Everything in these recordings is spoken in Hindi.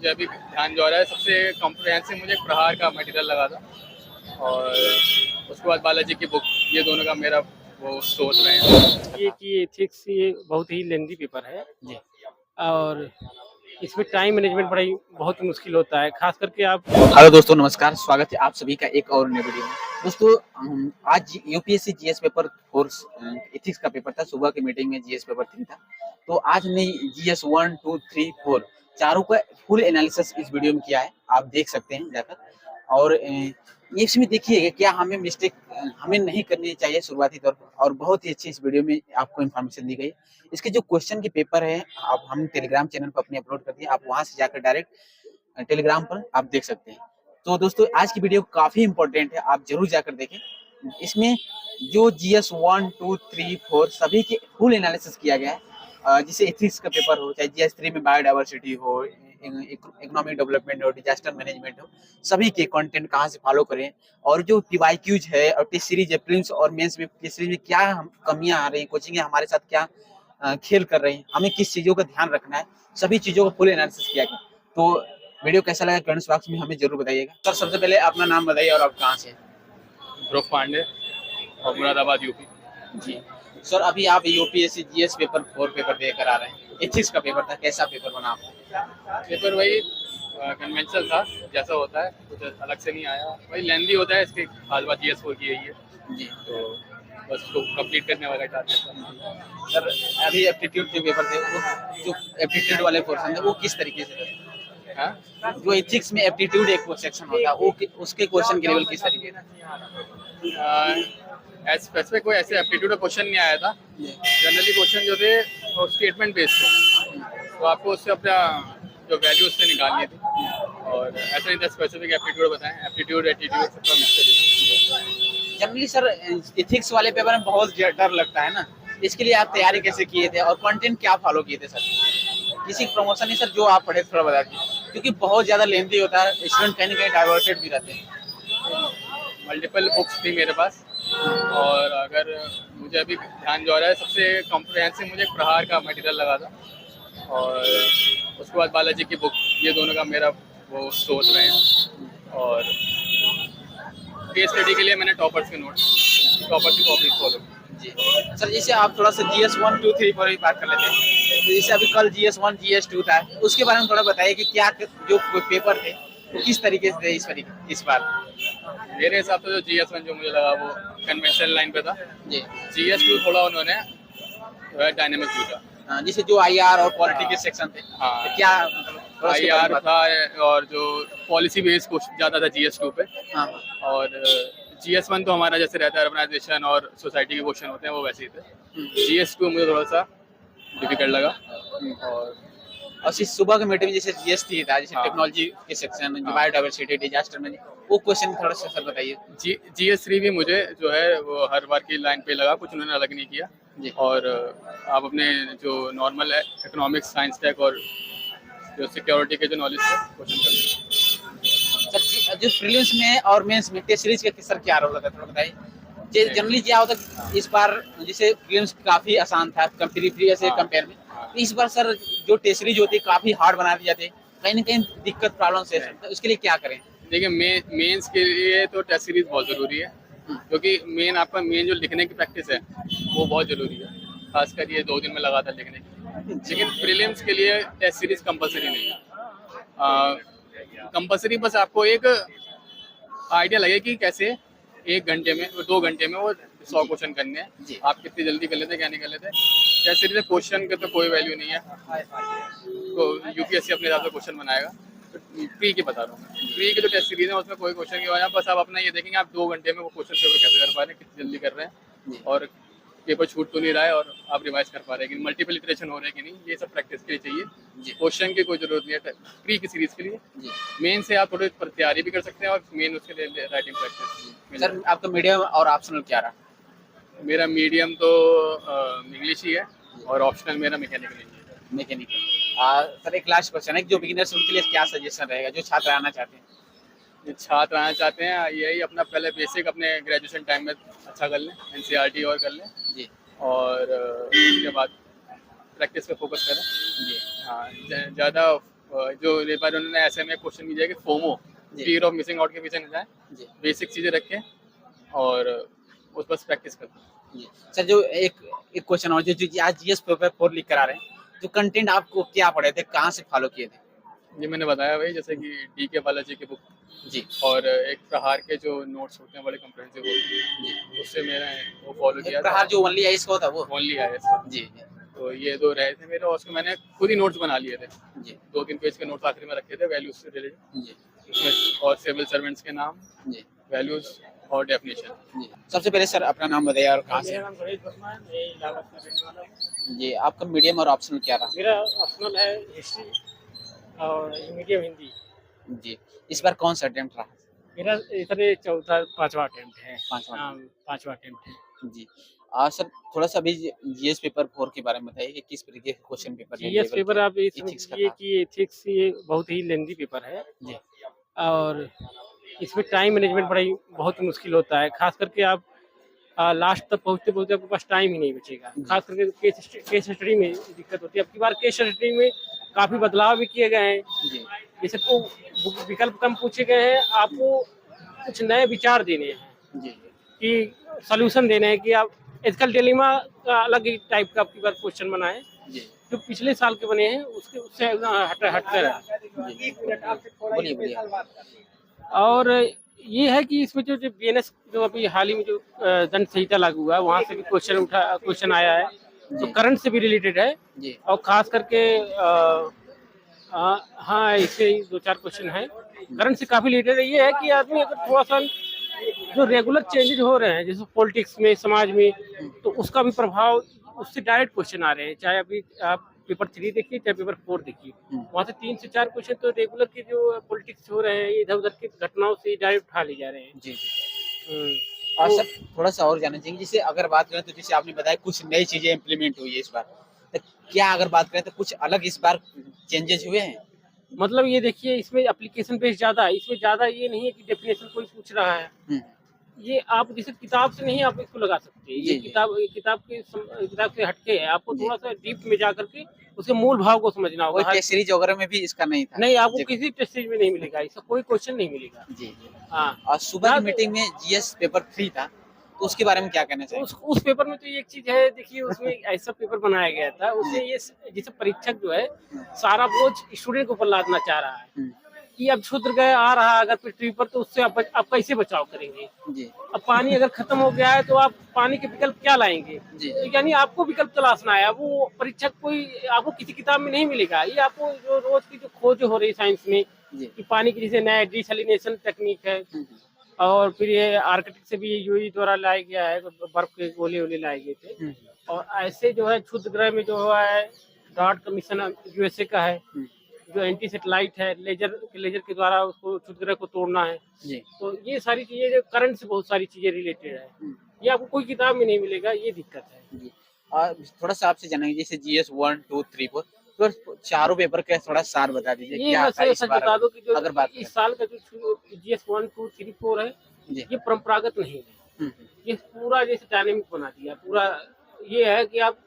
मुझे अभी ध्यान जो आ रहा है, सबसे कॉम्प्रिहेंसिव मुझे प्रहार का मटेरियल लगा था, और उसके बाद बालाजी की बुक, ये दोनों का मेरा वो सोच रहे हैं। ये कि एथिक्स ये बहुत ही लेंदी पेपर है जी। और इसमें टाइम मैनेजमेंट बड़ा ही बहुत मुश्किल होता है, खास करके आप। हेलो दोस्तों, नमस्कार। स्वागत है आप सभी का एक और नए वीडियो में। दोस्तों, आज यूपीएससी जीएस पेपर 4 एथिक्स का पेपर था। सुबह की मीटिंग में जीएस पेपर 3 था, तो आज हमने जीएस 1, 2, 3, 4 चारों का फुल एनालिसिस इस वीडियो में किया है। आप देख सकते हैं जाकर, और इसमें देखिए क्या हमें मिस्टेक हमें नहीं करनी चाहिए शुरुआती तौर पर, और बहुत ही अच्छी इस वीडियो में आपको इन्फॉर्मेशन दी गई है। इसके जो क्वेश्चन के पेपर है, आप हम टेलीग्राम चैनल पर अपने अपलोड कर दिए, आप वहां से जाकर डायरेक्ट टेलीग्राम पर आप देख सकते हैं। तो दोस्तों, आज की वीडियो काफी इंपॉर्टेंट है, आप जरूर जाकर देखें। इसमें जो जीएस 1, 2, 3, 4 सभी के फुल एनालिसिस किया गया है। जैसे एथिक्स का पेपर हो, चाहे जीएस 3 में बायोडाइवर्सिटी हो, इकोनॉमिक डेवलपमेंट हो, डिजास्टर मैनेजमेंट हो, सभी के कंटेंट कहाँ से फॉलो करें, और जो पीवाईक्यूज है और टेस्ट सीरीज है, प्रीलिम्स और मेंस में टेस्ट सीरीज में क्या कमियां आ रही हैं, कोचिंग हमारे साथ क्या खेल कर रही हैं, हमें किस चीजों का ध्यान रखना है, सभी चीजों का फुल एनालिसिस किया गया। तो वीडियो कैसा लगा कमेंट्स बॉक्स में हमें जरूर बताइएगा। सर, सबसे पहले अपना नाम बताइए और आप कहाँ से हैं? ध्रुव पांडे और मुरादाबाद, यूपी। जी सर, अभी आप यूपीएससी जीएस पेपर 4 पेपर देकर आ रहे हैं। एथिक्स का पेपर था, कैसा पेपर बना आपका? पेपर वही कन्वेंशनल था, जैसा होता है, कुछ अलग से नहीं आया। वही लेंदी होता है, इसकी खास बात जीएस 4 की यही है, जी तो बस उसको कंप्लीट करने वाला टारगेट था। सर, अभी एप्टीट्यूड के पेपर थे, वो जो एप्टीट्यूड वाले पोर्शन थे वो किस तरीके से थे? हाँ, जो एथिक्स में एप्टीट्यूड एक सेक्शन होता है, वो उसके क्वेश्चन के लेवल किस तरीके स्पेसिफिक कोई ऐसे एप्टीट्यूड का क्वेश्चन नहीं आया था। जनरली क्वेश्चन जो थे वो स्टेटमेंट बेस्ड थे, तो आपको उससे अपना जो वैल्यू उससे निकालनी थी, और ऐसा नहीं था स्पेसिफिक एप्टीट्यूड बताएं। एप्टीट्यूड एटीट्यूड सबका मिक्स। जनरली सर, एथिक्स वाले पेपर में बहुत डर लगता है ना, इसके लिए आप तैयारी कैसे किए थे और कंटेंट क्या फॉलो किए थे सर? किसी प्रमोशन नहीं सर, जो आप पढ़े थोड़ा बता दीजिए, क्योंकि बहुत ज्यादा लेंथी होता है, स्टूडेंट कहीं ना कहीं डाइवर्टेड भी रहते हैं। मल्टीपल बुक्स थी मेरे पास, और अगर मुझे अभी ध्यान जो आ रहा है, सबसे कॉम्प्रिहेंसिव मुझे प्रहार का मटेरियल लगा था, और उसके बाद बालाजी की बुक, ये दोनों का मेरा वो सोच रहे हैं। और केस स्टडी के लिए मैंने टॉपर्स के टॉपर्स की कॉपी फॉलो की। जी सर, जैसे आप थोड़ा सा जीएस 1, 2, 3 पर भी बात कर लेते हैं। तो जैसे अभी कल जीएस 1, जीएस 2 था, उसके बारे में थोड़ा बताइए कि क्या जो पेपर थे वो किस तरीके से थे इस बार? मेरे हिसाब से जो जीएस 1 जो मुझे लगा वो कन्वेंशनल लाइन पे था। जी। जीएस 2 थोड़ा उन्होंने डायनेमिक पूछा। जैसे जो आईआर और पॉलिटी के सेक्शन थे, हाँ, तो क्या मतलब आईआर था, और जो पॉलिसी बेस्ड क्वेश्चन ज़्यादा था जीएस 2 पे। हाँ। और जीएस 1 तो हमारा जैसे रहता है अर्बनाइजेशन और सोसाइटी के क्वेश्चन होते हैं, वो वैसे ही थे। जीएस 2 मुझे थोड़ा सा डिफिकल्ट लगा। और सुबह के मीटिंग में जैसे जीएसटी था, जैसे टेक्नोलॉजी के सेक्शन, बायोडाइवर्सिटी, डिजास्टर में, वो क्वेश्चन थोड़ा सा सर बताइए। जीएस 3 भी मुझे जो है वो हर बार की लाइन पे लगा, कुछ उन्होंने अलग नहीं किया। और आप अपने जो नॉर्मल इकोनॉमिक्स, साइंस टेक और जो सिक्योरिटी के जो नॉलेज है क्वेश्चन करते सर, जो प्रीलिम्स में और मेंस में टेस्ट सीरीज के सर क्या रोल होता है थोड़ा बताइए। जनरली क्या होता है इस बार, जैसे प्रीलिम्स काफी आसान था प्रीवियस से कंपेयर में, तो इस बार सर जो टेस्ट सीरीज होती है काफी हार्ड बना दी जाती है, कहीं ना कहीं दिक्कत प्रॉब्लम से, तो उसके लिए क्या करें? देखिए, मेंस के लिए तो टेस्ट सीरीज बहुत ज़रूरी है, क्योंकि आपका मेन जो लिखने की प्रैक्टिस है वो बहुत ज़रूरी है, खासकर ये 2 दिन में लगातार लिखने की। लेकिन प्रीलिम्स के लिए टेस्ट सीरीज कंपलसरी नहीं है। कंपलसरी बस आपको एक आइडिया लगे कि कैसे 1 घंटे में, 2 घंटे में वो 100 क्वेश्चन करने हैं, आप कितनी जल्दी कर लेते हैं, क्या नहीं कर लेते। टेस्ट सीरीज क्वेश्चन के तो कोई वैल्यू नहीं है, तो यूपीएससी अपने हिसाब से क्वेश्चन बनाएगा। प्री की बता रहा हूँ, प्री की जो टेस्ट सीरीज है उसमें कोई क्वेश्चन नहीं होगा, बस आप अपना ये देखेंगे आप 2 घंटे में वो क्वेश्चन पेपर कैसे कर पा रहे हैं, कितनी जल्दी कर रहे हैं, और पेपर छूट तो नहीं रहा है, और आप रिवाइज कर पा रहे हैं कि मल्टीपल इटरेशन हो रहे हैं कि नहीं, ये सब प्रैक्टिस के लिए चाहिए। क्वेश्चन की कोई जरूरत नहीं है प्री की सीरीज के लिए। मेन से आप थोड़ी तैयारी भी कर सकते हैं, और मेन उसके लिए राइटिंग प्रैक्टिस। सर, आपका मीडियम और ऑप्शनल क्या रहा? मेरा मीडियम तो इंग्लिश ही है, और ऑप्शनल मेरा मैकेनिकल। सर, एक लास्ट क्वेश्चन है, जो बिगिनर्स उनके लिए क्या सजेशन रहेगा, जो छात्र आना चाहते हैं? छात्र आना चाहते हैं, यही अपना पहले बेसिक अपने ग्रेजुएशन टाइम में अच्छा कर लें, एनसीईआरटी और कर लें जी, और उसके बाद प्रैक्टिस पे फोकस करें। जी। हाँ, ज़्यादा जो इस बार उन्होंने ऐसे में क्वेश्चन दिया कि फोमो, जी। फियर ऑफ मिसिंग आउट के पीछे न जाए, जी बेसिक चीजें रखें और उस पर प्रैक्टिस करें। जी सर, जो एक एक क्वेश्चन और जो आज जीएस पेपर 4 लिख कर आ रहे हैं, जो कंटेंट आपको क्या पढ़े थे, कहाँ से फॉलो किए थे? ये मैंने बताया भाई, जैसे कि DK बालाजी की बुक जी और एक प्रहार के जो नोट्स होते हैं बड़े कम्प्रहेंसिव होते जी हैं, उससे मैंने वो फॉलो एक किया था। प्रहार जो ओनली आइस का होता वो? ओनली आया इसका। जी जी तो ये दो रहे थे मेरे, और उसमें मैंने खुद ही नोट्स बना लिए थे, जी 2-3 पेज के नोट्स आखिरी में रखे थे वैल्यूज से रिलेटेड, जी उसमें और सिविल सर्वेंट्स के नाम, जी वैल्यूज और डेफिनेशन। जी। सबसे पहले सर अपना नाम बताइए और कहाँ से? मेरा नाम गणेश वर्मा है, मैं इलाहाबाद का रहने वाला हूँ। जी, आपका मीडियम और ऑप्शनल क्या रहा? मेरा ऑप्शनल है हिस्ट्री और मीडियम हिंदी। जी, इस बार कौन सा अटेम्प्ट रहा? मेरा इधर चौथा पांचवा अटेम्प्ट है। पांचवा। हाँ, पांचवा अटेम्प्ट है। जी। सर थोड़ा सा अभी जीएस पेपर 4 के बारे में बताइए कि किस तरीके के क्वेश्चन पेपर है, जीएस लेवल पेपर के, आप ये एथिक्स का समझिए था? कि एथिक्स ये बहुत ही लेंदी पेपर है जी और इसमें टाइम मैनेजमेंट बड़ा ही बहुत मुश्किल होता है, खास करके आप लास्ट तक पहुंचते पहुंचते आपके पास टाइम ही नहीं बचेगा। खास करके केस स्टडी में दिक्कत होती है। अब की बार केस स्टडी में काफी बदलाव भी किए गए हैं। जी जैसे को विकल्प कम पूछे गए हैं, आपको कुछ नए विचार देने हैं जी कि सॉल्यूशन देने हैं कि आप एथिकल डिलेमा का अलग ही टाइप का आपकी बार क्वेश्चन बना है, जी जो पिछले साल के बने हैं उसके उससे हटकर है। जी बोलिए बोलिए। और ये है कि इसमें जो बीएनएस जो अभी हाल ही में जो दंड संहिता लागू हुआ है, वहाँ से भी क्वेश्चन आया है, जो जी करंट से भी रिलेटेड है। जी और खास करके हाँ, ऐसे ही 2-4 क्वेश्चन हैं करंट से काफी रिलेटेड है। ये है कि आदमी अगर थोड़ा सा जो रेगुलर चेंजेस हो रहे हैं जैसे पॉलिटिक्स में, समाज में, तो उसका भी प्रभाव उससे डायरेक्ट क्वेश्चन आ रहे हैं। चाहे अभी आप पेपर 3 देखिए चाहे पेपर 4 देखिए, वहाँ से 3 से 4 क्वेश्चन तो रेगुलर के जो पॉलिटिक्स हो रहे हैं इधर उधर की घटनाओं से डायरेक्ट उठा ले जा रहे हैं। जी जी। तो सर थोड़ा सा और जानना चाहिए, जैसे अगर बात करें तो जैसे आपने बताया कुछ नई चीजें इम्प्लीमेंट हुई है इस बार, तो क्या अगर बात करें तो कुछ अलग इस बार चेंजेस हुए हैं? मतलब ये देखिए, इसमें एप्लीकेशन बेस्ड ज्यादा है। इसमें ज्यादा ये नहीं है कि डेफिनेशन कोई पूछ रहा है, हम्म, ये आप जैसे किताब से नहीं आप इसको लगा सकते। जी, ये जी। किताब से हटके है, आपको जी। थोड़ा सा डीप में जा करके उसके मूल भाव को समझना कोई होगा। टेस्ट सीरीज वगैरह में भी इसका नहीं था? नहीं, आपको जी किसी टेस्ट सीरीज में नहीं मिलेगा, इसका कोई क्वेश्चन नहीं मिलेगा। जी जी। हाँ, और सुबह की मीटिंग में जीएस पेपर 3 था, तो उसके बारे में क्या कहना चाहिए? उस पेपर में तो एक चीज है, देखिए उसमें ऐसा पेपर बनाया गया था, उसमें ये जैसे परीक्षक जो है सारा बोझ स्टूडेंट के ऊपर लादना चाह रहा है कि अब क्षुद्र गए आ रहा है अगर पृथ्वी पर, तो उससे आप कैसे बचाव करेंगे। जी अब पानी अगर खत्म हो गया है तो आप पानी के विकल्प क्या लाएंगे। जी तो यानी आपको विकल्प तलाशना है। वो परीक्षक कोई आपको किसी किताब में नहीं मिलेगा। ये आपको जो रोज की जो खोज हो रही है साइंस में जी कि पानी की जैसे नया डिसैलिनेशन टेक्निक है, और फिर ये आर्कटिक से भी यूएई द्वारा लाया गया है, तो बर्फ के गोले वोले लाए गए थे। और ऐसे जो है क्षुद्र ग्रह में जो हुआ है, डॉट का मिशन यूएसए का है, जो एंटी सेटेलाइट है, लेजर के द्वारा उसको क्षुद्र ग्रह को तोड़ना है। जी तो ये सारी चीजें जो करंट से बहुत सारी चीजें रिलेटेड है, ये आपको कोई किताब में नहीं मिलेगा, ये दिक्कत है। जी। और थोड़ा सा आपसे जानेंगे जैसे जीएस 1 2 3 4 तो चारों पेपर का थोड़ा सार बता दीजिए, ये क्या मैं था इस सच बार बता दूं कि जो अगर बात इस साल का जो जीएस 1 2 3 4 है, जी ये परंपरागत नहीं है। हम्म, ये पूरा जैसे डायनेमिक बना दिया पूरा। ये है कि आप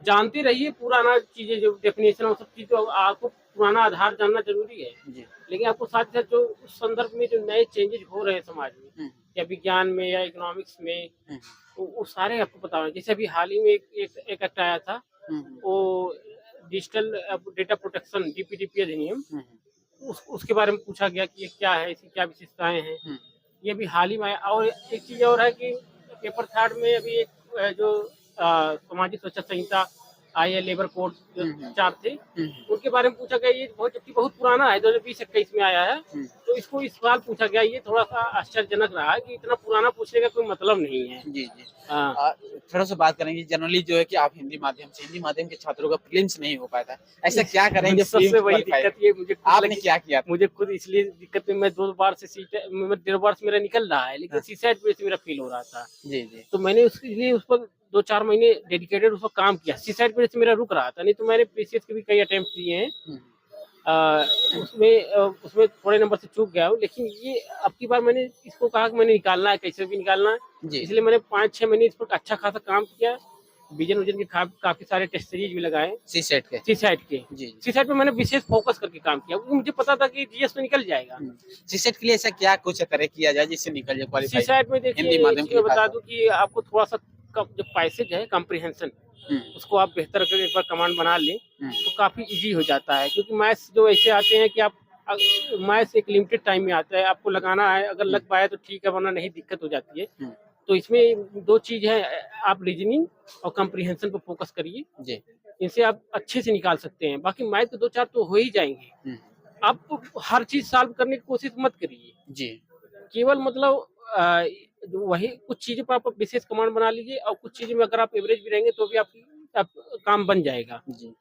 जानते रहिए पुराना चीजें, जो डेफिनेशन और सब चीज, तो आपको पुराना आधार जानना जरूरी है, जी लेकिन आपको साथ साथ जो उस संदर्भ में जो नए चेंजेस हो रहे हैं समाज में, हम्म, या विज्ञान में या इकोनॉमिक्स में, हम्म, वो सारे आपको पता होना। जैसे अभी हाल ही में एक एक्ट आया था, हम्म, वो डिजिटल डेटा प्रोटेक्शन डीपीडीपी अधिनियम, हम्म, उसके बारे में पूछा गया कि ये क्या है, इसकी क्या विशेषताएं हैं। हम्म, ये भी हाल ही में आया। और एक चीज और है कि पेपर 3 में अभी एक जो सामाजिक सुरक्षा संहिता आई है, लेबर कोड जो 4 थे, उनके बारे में पूछा गया। ये बहुत पुराना है, 2020-21 में आया है, तो इसको इस साल पूछा गया। ये थोड़ा सा आश्चर्यजनक रहा है कि इतना पुराना पूछने का कोई मतलब नहीं है। जी जी। हाँ। थोड़ा सा बात करेंगे जनरली जो है कि आप हिंदी माध्यम के छात्रों का प्रीलिम्स नहीं हो पाता है, ऐसा क्या करेंगे? सबसे बड़ी दिक्कत ये मुझे आपने क्या किया? मुझे खुद इसलिए दिक्कत में, मैं 2 बार से डेढ़ बार से मेरा निकल रहा है, लेकिन सीसैट पे से मेरा फेल हो रहा था। जी जी तो मैंने उसके लिए उस पर 2-4 महीने डेडिकेटेड उस पर काम किया। सीसैट पे से मेरा रुक रहा था, नहीं तो मैंने पीसीएस के भी कई अटेम्प्ट दिए हैं। उसमें थोड़े नंबर से चूक गया हूँ, लेकिन ये अब की बार मैंने इसको कहा कि मैंने निकालना है, कैसे भी निकालना है। जी इसलिए मैंने 5-6 महीने इस पर अच्छा खासा काम किया। विजन विजन के काफी सारे टेस्ट सीरीज भी लगाए सी सेट के। सी साइट के। जी सी साइट में मैंने विशेष फोकस करके काम किया क्योंकि मुझे पता था कि जीएस में निकल जाएगा। सी सेट के लिए ऐसा क्या कुछ करे किया जाए जिससे निकल जाए सी क्वालिफाई? साइट में देखिए हिंदी माध्यम एक के चीज़ लिए बता खास दूं कि आपको थोड़ा सा जो पैसेज है कॉम्प्रिहेंशन उसको आप बेहतर करके एक बार कमांड बना लें तो काफी इजी हो जाता है क्योंकि मैथ्स जो ऐसे आते हैं कि आप मैथ्स एक लिमिटेड टाइम में आता है, आपको लगाना है, अगर लग पाए तो ठीक है वरना नहीं दिक्कत हो जाती है। तो इसमें दो चीज है, आप रीजनिंग और कॉम्प्रिहेंशन पर फोकस करिए, जी इनसे आप अच्छे से निकाल सकते हैं। बाकी मैथ तो 2-4 तो हो ही जाएंगे। आप हर चीज सॉल्व करने की कोशिश मत करिए, जी केवल मतलब वही कुछ चीजों पर आप विशेष कमांड बना लीजिए और कुछ चीजों में अगर आप एवरेज भी रहेंगे तो भी आप काम बन जाएगा। जी।